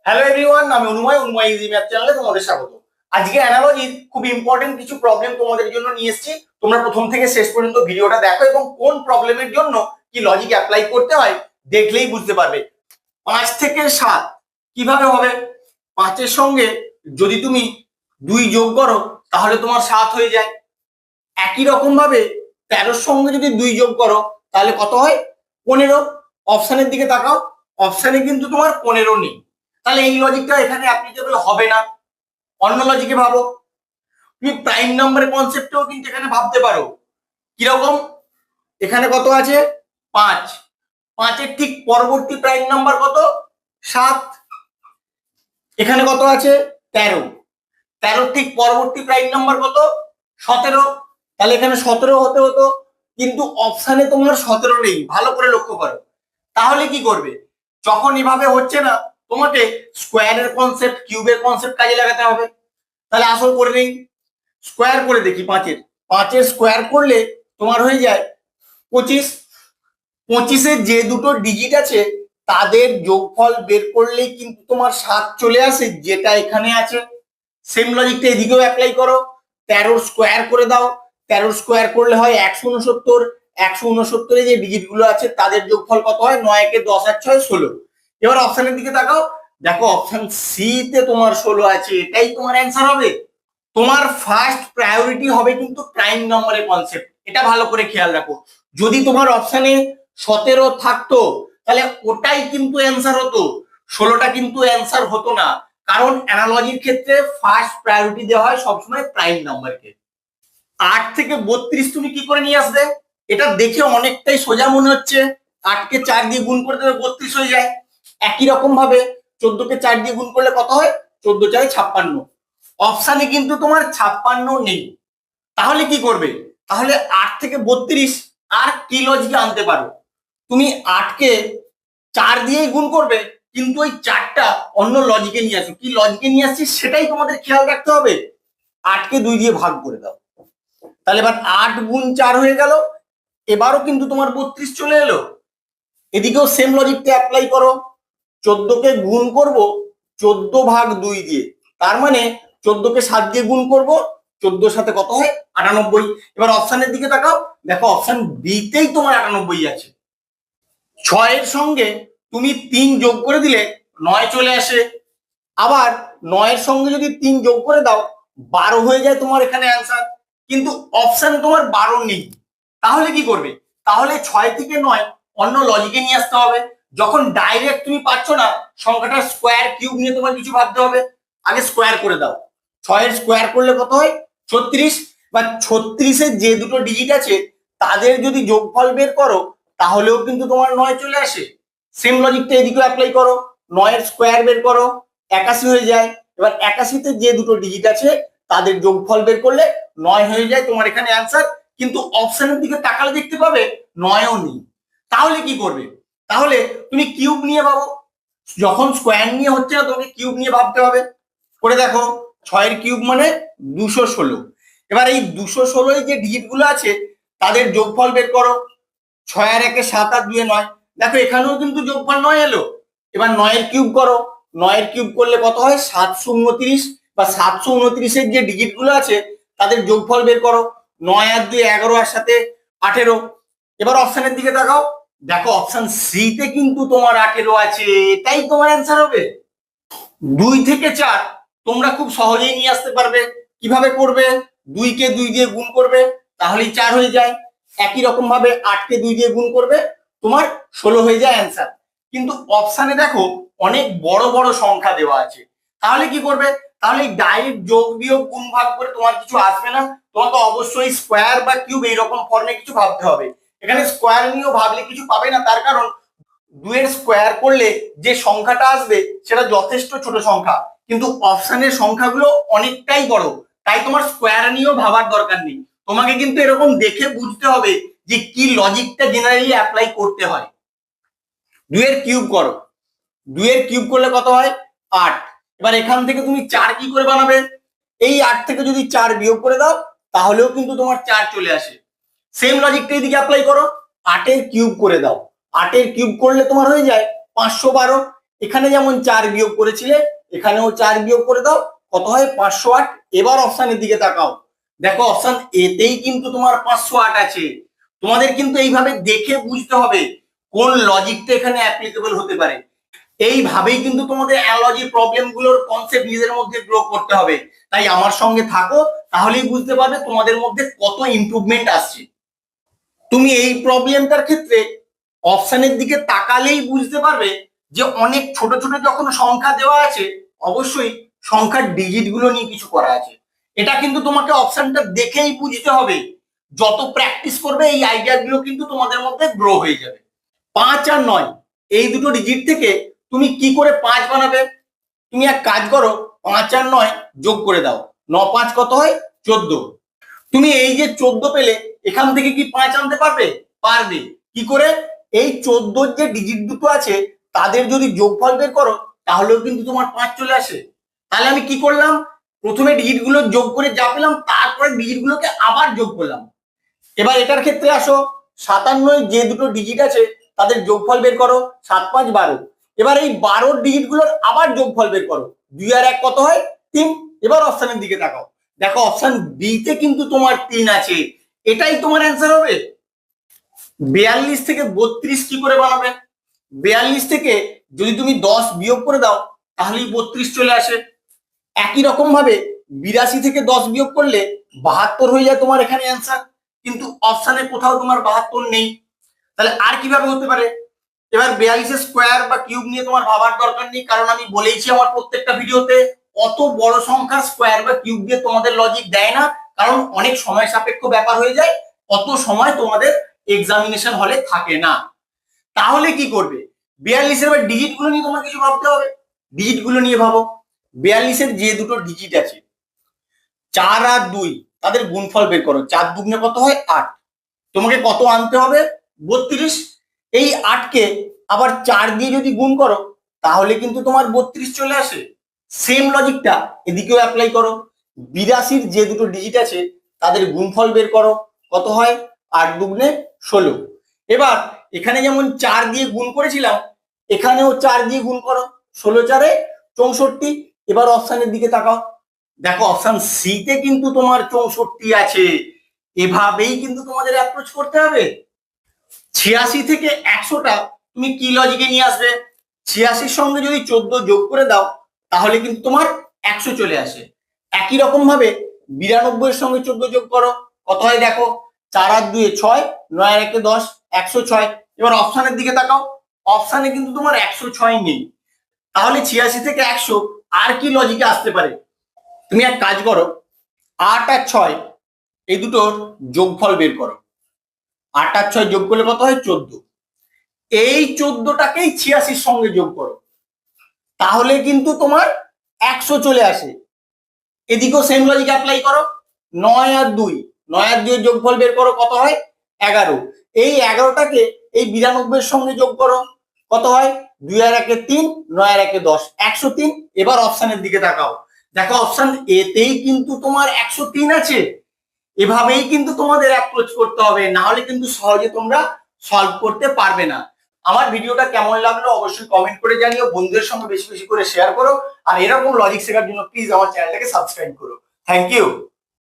Hello everyone, আমি অনুময় easy math চ্যানেলে তোমাদের স্বাগত। আজকে অ্যানালজির খুব ইম্পর্টেন্ট কিছু প্রবলেম তোমাদের জন্য নিয়ে এসেছি। তোমরা প্রথম থেকে শেষ পর্যন্ত ভিডিওটা দেখো এবং কোন প্রবলেমের জন্য কি লজিক অ্যাপ্লাই করতে হয় দেখলেই বুঝতে পারবে। 5 থেকে 7 কিভাবে হবে? 5-এর সঙ্গে যদি তুমি 2 যোগ করো তাহলে তোমার 7 হয়ে যায়। একই রকম ভাবে 13-র সঙ্গে যদি 2 যোগ করো তাহলে কত হয়? 15। অপশনের দিকে তাকাও, অপশনে কিন্তু তোমার 15 নেই, তাহলে এই লজিকটা এখানে অ্যাপ্লিকেবল হবে না। অন্য লজিকে ভাবো, তুমি প্রাইম নাম্বারের কনসেপ্টেও কিন্তু এখানে ভাবতে পারো। কিরকম? এখানে কত আছে? 5। 5-এর ঠিক পরবর্তী প্রাইম নাম্বার কত? 7। এখানে কত আছে? 13। 13-র ঠিক পরবর্তী প্রাইম নাম্বার কত? 17। তাহলে এখানে 17 হতে হতো, কিন্তু অপশানে তোমার 17 নেই, ভালো করে লক্ষ্য করো। তাহলে কি করবে? যখন এভাবে হচ্ছে না, তোমাকে স্কোয়ারের কনসেপ্ট, কিউবের কনসেপ্ট কাজে লাগাতে হবে। তাহলে আসল করে নেই, স্কোয়ার করে দেখি। 5-এর স্কোয়ার করলে তোমার হয়ে যায় 25। 25-এর যে দুটো ডিজিট আছে তাদের যোগফল বের করলেই কিন্তু তোমার 7 চলে আসে, যেটা এখানে আছে। সেম লজিকটা এদিকেও অ্যাপ্লাই করো। 13-র স্কোয়ার করে দাও। 13-র স্কোয়ার করলে হয় 169। 169-এ যে ডিজিট গুলো আছে তাদের যোগফল কত হয়? 9 কে 10 আর 6 16। এবার অপশনের দিকে তাকাও, দেখো অপশন সি তে তোমার 16 আছে, এটাই তোমার অ্যান্সার হবে। তোমার ফার্স্ট প্রায়োরিটি হবে কিন্তু প্রাইম নাম্বারের কনসেপ্ট, এটা ভালো করে খেয়াল রাখো। যদি তোমার অপশনে 17 থাকতো তাহলে ওটাই কিন্তু অ্যান্সার হতো, 16টা কিন্তু অ্যান্সার হতো না। কারণ অ্যানালজির ক্ষেত্রে ফার্স্ট প্রায়োরিটি দেওয়া হয় সবসময় প্রাইম নাম্বারকে। 8 থেকে 32 তুমি কি করে নিয়ে আসবে? এটা দেখে অনেকটাই সোজা মনে হচ্ছে। 8-কে 4 দিয়ে গুণ করে দেবে, 32 হয়ে যায়। একই রকম ভাবে 14-কে 4 দিয়ে গুণ করলে কত হয়? 14 4 56। অপশানে কিন্তু তোমার 56 নেই, তাহলে কি করবে? তাহলে 8 থেকে 32 আর কি লজিকে আনতে পারো? তুমি 8-কে 4 দিয়েই গুণ করবে, কিন্তু ওই 4টা অন্য লজিকে নিয়ে আসো। কি লজিকে নিয়ে আসছি সেটাই তোমাদের খেয়াল রাখতে হবে। 8-কে 2 দিয়ে ভাগ করে দাও, তাহলে এবার 8 গুণ 4 হয়ে গেল। এবারও কিন্তু তোমার 32 চলে এলো। এদিকেও সেম লজিকটা অ্যাপ্লাই করো। 14-কে গুণ করব 14 ভাগ 2 দিয়ে, তার মানে 14-কে 7 দিয়ে গুণ করব, 14-র সাথে কত হয়? 98। এবার অপশনের দিকে তাকাও, দেখো অপশন বি তেই তোমার 98 আছে। 6-এর সঙ্গে তুমি 3 যোগ করে দিলে 9 চলে আসে। আবার 9-এর সঙ্গে যদি 3 যোগ করে দাও 12 হয়ে যায় তোমার এখানে অ্যান্সার। কিন্তু অপশনে তোমার 12 নেই, তাহলে কি করবে? তাহলে 6 থেকে 9 অন্য লজিকে নিয়ে আসতে হবে। যখন ডাইরেক্ট তুমি পাচ্ছ না, সংখ্যাটার স্কোয়ার কিউব নিয়ে তোমার কিছু ভাবতে হবে। আগে স্কোয়ার করে দাও। 6-এর স্কোয়ার করলে কত হয়? 36। বা 36-এর যে দুটো ডিজিট আছে তাদের যদি যোগফল বের করো তাহলেও কিন্তু তোমার 9 চলে আসে। সেম লজিকটা এদিকে অ্যাপ্লাই করো। 9-এর স্কোয়ার বের করো, 81 হয়ে যায়। এবার 81-তে যে দুটো ডিজিট আছে তাদের যোগফল বের করলে 9 হয়ে যায় তোমার এখানে অ্যান্সার। কিন্তু অপশনের দিকে তাকালে দেখতে পাবে 9ও নেই। তাহলে কি করবে? তাহলে তুমি কিউব নিয়ে ভাবো। যখন স্কোয়ার নিয়ে হচ্ছে না, তোমাকে কিউব নিয়ে ভাবতে হবে। করে দেখো, 6-এর কিউব মানে 216। এবার এই 216 যে ডিজিট গুলো আছে তাদের যোগফল বের করো। 6 আর 1-এ 7 আর 2-এ 9। দেখো এখানেও কিন্তু যোগফল 9 এলো। এবার 9-এর কিউব করো। 9-এর কিউব করলে কত হয়? 729। বা 729-এর যে ডিজিট গুলো আছে তাদের যোগফল বের করো। 9 আর 2 11 আর 7 18। এবার অপশনের দিকে তাকাও, দেখো অপশন সি তে কিন্তু তোমার 18 আছে, এটাই তোমার অ্যান্সার হবে। 2 থেকে 4 তোমরা খুব সহজেই নিয়ে আসতে পারবে। কিভাবে করবে? 2-কে 2 দিয়ে গুণ করবে, তাহলেই 4 হয়ে যায়। একই রকম ভাবে 8-কে 2 দিয়ে গুণ করবে, তোমার 16 হয়ে যায় অ্যান্সার। কিন্তু অপশানে দেখো অনেক বড় বড় সংখ্যা দেওয়া আছে, তাহলে কি করবে? তাহলে ডাইরেক্ট যোগ বিয়োগ গুণ ভাগ করে তোমার কিছু আসবে না। তোমাকে অবশ্যই স্কোয়ার বা কিউব এইরকম ফর্মে কিছু ভাবতে হবে। এখানে স্কোয়ার নিয়েও ভাবলে কিছু পাবে না, তার কারণ 2-এর স্কোয়ার করলে যে সংখ্যাটা আসবে সেটা যথেষ্ট ছোট সংখ্যা, কিন্তু অপশনের সংখ্যাগুলো অনেকটাই বড়। তাই তোমার স্কোয়ার নিয়েও ভাবার দরকার নেই। তোমাকে কিন্তু এরকম দেখে বুঝতে হবে যে কি লজিকটা জেনারেলি অ্যাপ্লাই করতে হয়। 2-এর কিউব করো। 2-এর কিউব করলে কত হয়? 8। এবার এখান থেকে তুমি 4 কি করে বানাবে? এই 8 থেকে যদি 4 বিয়োগ করে দাও তাহলেও কিন্তু তোমার 4 চলে আসে। সেম লজিকটা এদিকে অ্যাপ্লাই করো। 8-এর কিউব করে দাও। 8-এর কিউব করলে তোমার হয়ে যায় 512। এখানে যেমন 4 বিয়োগ করেছিলে এখানেও 4 বিয়োগ করে দাও, কত হয় 508। এবার অপশানের দিকে তাকাও, দেখো অপশান এতেই কিন্তু তোমার 508 আছে। তোমাদের কিন্তু এইভাবে দেখে বুঝতে হবে কোন লজিকটা এখানে অ্যাপ্লিকেবল হতে পারে। এইভাবেই কিন্তু তোমাদের অ্যানালজি প্রবলেম গুলোর কনসেপ্ট নিজের মধ্যে গ্রো করতে হবে। তাই আমার সঙ্গে থাকো, তাহলেই বুঝতে পারবে তোমাদের মধ্যে কত ইমপ্রুভমেন্ট আসছে। তুমি এই প্রবলেমটার ক্ষেত্রে অপশানের দিকে তাকালেই বুঝতে পারবে যে অনেক ছোট ছোট যখন সংখ্যা দেওয়া আছে অবশ্যই সংখ্যার ডিজিট গুলো নিয়ে কিছু করা আছে। এটা কিন্তু তোমাকে অপশানটা দেখেই বুঝতে হবে। যত প্র্যাকটিস করবে এই আইডিয়া গুলো কিন্তু তোমাদের মধ্যে গ্রো হয়ে যাবে। 5 আর 9 এই দুটো ডিজিট থেকে তুমি কি করে 5 বানাবে? তুমি এক কাজ করো, 5 আর 9 যোগ করে দাও, 9 5 কত হয় 14। তুমি এই যে 14 পেলে এখান থেকে কি 5 আনতে পারবে? পারবে। কি করে? এই 14 যে ডিজিট দুটো আছে তাদের যদি যোগফল বের করো তাহলেও কিন্তু তোমার 5 চলে আসে। তাহলে আমি কি করলাম, প্রথমে ডিজিট গুলো যোগ করে যা পেলাম তারপরে ডিজিট গুলোকে আবার যোগ করলাম। এবার এটার ক্ষেত্রে আসো, 57 যে দুটো ডিজিট আছে তাদের যোগফল বের করো, 7 5 12। এবার এই 12 ডিজিট গুলোর আবার যোগফল বের করো, 2 আর 1 কত হয় 3। এবার অপশনের দিকে তাকাও, দেখো অপশন বি তে কিন্তু তোমার 3 আছে। এটাই তোমার অ্যান্সার হবে। 42 থেকে 32 কি করে বানাবে? 42 থেকে যদি তুমি 10 বিয়োগ করে দাও তাহলেই 32 চলে আসে। একই রকম ভাবে 82 থেকে 10 বিয়োগ করলে 72 হয়ে যায় তোমার এখানে অ্যান্সার। কিন্তু অপশানে কোথাও তোমার 72 নেই। তাহলে আর কিভাবে হতে পারে? এবার 42 স্কোয়ার বা কিউব নিয়ে তোমার ভাবার দরকার নেই, কারণ আমি বলেইছি আমার প্রত্যেকটা ভিডিওতে অত বড় সংখ্যা স্কোয়ার বা কিউব দিয়ে তোমাদের লজিক দেয় না, কারণ অনেক সময় সাপেক্ষ ব্যাপার হয়ে যায়, অত সময় তোমাদের এক্সামিনেশন হলে থাকে না। তাহলে কি করবে? 42 এর ডিজিট গুলো নিয়ে তোমার কিছু ভাবতে হবে। ডিজিট গুলো নিয়ে ভাবো। 42 এর যে দুটো ডিজিট আছে 4 আর 2 তাদের গুণফল বের করো, 4 দুগুণে কত হয় 8। তোমাকে কত আনতে হবে? 32। এই 8 কে আবার 4 দিয়ে যদি গুণ করো তাহলে কিন্তু তোমার 32 চলে আসে। সেম লজিকটা এদিকেও অ্যাপ্লাই করো। 82 যে দুটো ডিজিট আছে তাদের গুণফল বের করো, কত হয় 8 দুগুণে 16। এবার এখানে যেমন 4 দিয়ে গুণ করেছিলাম এখানেও 4 দিয়ে গুণ করো, 16 4 64। এবার অপশানের দিকে তাকাও, দেখো অপশন সি তে কিন্তু তোমার 64 আছে। এভাবেই কিন্তু তোমাদের অ্যাপ্রোচ করতে হবে। 86 থেকে 100টা তুমি কি লজিকে নিয়ে আসবে? 86 সঙ্গে যদি 14 যোগ করে দাও তাহলে কিন্তু তোমার 100 চলে আসে। একই রকম ভাবে 92 এর সঙ্গে 14 যোগ করো, কত হয় দেখো, 4 আর 2 6, 9 আর 1 10, 106। এবার অপশানের দিকে তাকাও, অপশানে কিন্তু তোমার 106 নেই। তাহলে 86 থেকে 100 আর কি লজিকে আসতে পারে? তুমি এক কাজ করো, 8 আর 6 এই দুটোর যোগফল বের করো। 8 আর 6 যোগ করলে কত হয় 14। এই 14টাকেই 86 সঙ্গে যোগ করো, তাহলে কিন্তু তোমার 100 চলে আসে। এদিকেও সেম লজিক অ্যাপ্লাই করো। 9 আর 2, 9 আর 2 এর যোগফল বের করো, কত হয় 11। এই 11টাকে এই 92 এর সঙ্গে যোগ করো, কত হয় 2 আর 1 3, 9 আর 1 10, 103। এবার অপশানের দিকে তাকাও, দেখো অপশন এতেই কিন্তু তোমার 103 আছে। এভাবেই কিন্তু তোমাদের অ্যাপ্রোচ করতে হবে, না হলে কিন্তু সহজে তোমরা সলভ করতে পারবে না। আমার ভিডিওটা কেমন লাগলো অবশ্যই কমেন্ট করে জানিও, বন্ধুদের সঙ্গে বেশি বেশি করে শেয়ার করো, আর এরকম লজিক শেখার জন্য প্লিজ আমার চ্যানেলটাকে সাবস্ক্রাইব করো। Thank you.